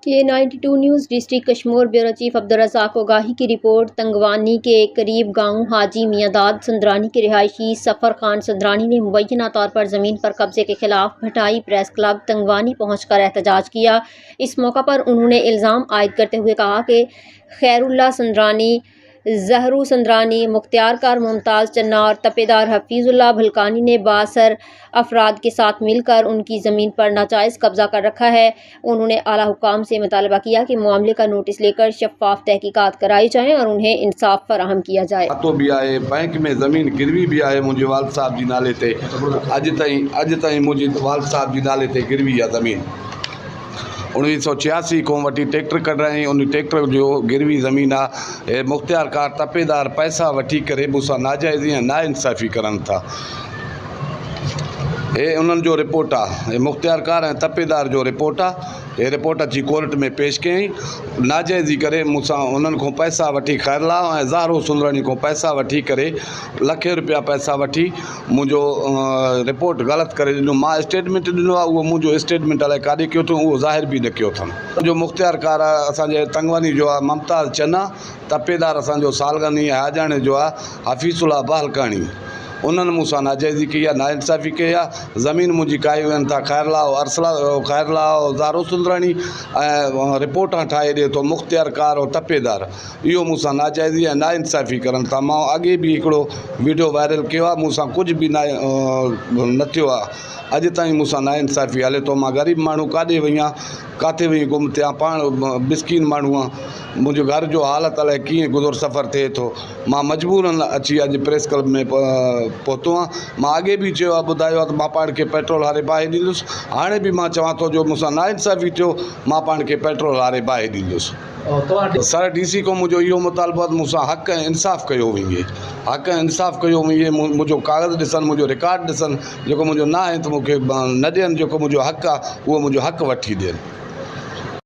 ये 92 news district Kashmir bureau chief Abdul Razzaq Ogahi की report. तंगवानी के करीब गांव हाजी मियांदाद संदरानी के रिहायशी सफ़र खान संदरानी ने मुबैना तौर पर ज़मीन पर कब्जे के खिलाफ भटाई प्रेस क्लब तंगवानी पहुंचकर एहतजाज किया। इस मौका पर उन्होंने इल्ज़ाम आयद करते हुए कहा कि खैरुल्ला संदरानी, ज़हरू संदरानी, मुख्तियार कार मुमताज़ चन्ना और तपेदार हफीज़ुल्लाह भलकानी ने बासर अफराद के साथ मिलकर उनकी ज़मीन पर नाजायज़ कब्ज़ा कर रखा है। उन्होंने आला हुकाम से मुतालबा किया कि मामले का नोटिस लेकर शफ़ाफ तहकीकात कराई जाएँ और उन्हें इंसाफ फराहम किया जाए। तो भी आए बैंक में ज़मीन गिरवी भी आहे मुझे वाल साहब जी नाले ते अॼु ताईं मुझे वाल साहब जी नाले ते गिरवी आहे ज़मीन। 1986 को वठी ट्रैक्टर कढाई, उन ट्रैक्टर जो गिरवी ज़मीन आहे। मुख्तियार कार तपेदार पैसा वठी करे मूंसां नाजाइज़ या नाइंसाफ़ी करनि था। हे उन्हनि जो रिपोर्ट आहे, मुख्तियार कार ऐं तपेदार जो रिपोर्ट आहे। हे रिपोर्ट अची कोर्ट में पेश कयईं। नाजाइज़ी करे मूंसां उन्हनि खां पैसा वठी खैरला ऐं ज़ारो सुंदरानी खां पैसा वठी करे लखे रुपया पैसा वठी मुंहिंजो रिपोर्ट ग़लति करे ॾिनो। मां स्टेटमेंट ॾिनो आहे, उहो मुंहिंजो स्टेटमेंट अलाए काॾे कयो अथऊं, उहो ज़ाहिर बि न कयो अथनि। जो मुख्तियार कार आहे असांजे तंगवानी जो आहे मुमताज़ चन्ना, तपेदार असांजो सालगानी हाजाणे जो आहे हफीज़ुल्लाह बहलकानी। उन्हनि मूंसां नाजाइज़ी कई आहे, नाइंसाफ़ी कई आहे। ज़मीन मुंहिंजी काई वञनि था खैरला ज़ारो सुंदरानी ऐं रिपोर्टां ठाहे ॾिए थो मुख्तियार कार और तपेदार। इहो मूंसां नाजाइज़ी ऐं नाइंसाफ़ी करनि था। मां अॻे बि हिकिड़ो वीडियो वायरल कयो आहे, मूंसां कुझु बि न थियो आहे। अॼु ताईं मूंसां नाइंसाफ़ी हले थो। मां ग़रीब माण्हू काॾे वई आहियां, किथे वई गुम थियां, पाण मिसकीन माण्हू आहे। मुंहिंजो घर जो हालत अलाए कीअं गुज़र सफ़र थिए थो। मां मजबूरन अची अॼु प्रेस क्लब में पहुतो आहियां। मां अॻे बि चयो आहे, ॿुधायो आहे त मां पाण खे पेट्रोल हारे बाहि ॾींदुसि। हाणे बि मां चवां थो जो मूंसां नाइंसाफ़ी थियो, मां पाण खे पेट्रोल हारे बाहि ॾींदुसि। सर DC को मुंहिंजो इहो मुतालबो आहे, मूंसां हक़ ऐं इंसाफ़ कयो वञे। हक़ ऐं इंसाफ़ कयो वञे। मुंहिंजो कागज़ ॾिसनि, मुंहिंजो रिकॉर्ड ॾिसनि। जेको मुंहिंजो न आहे त मूंखे न ॾियनि, जेको मुंहिंजो हक़ आहे उहो मुंहिंजो हक़ वठी ॾियनि।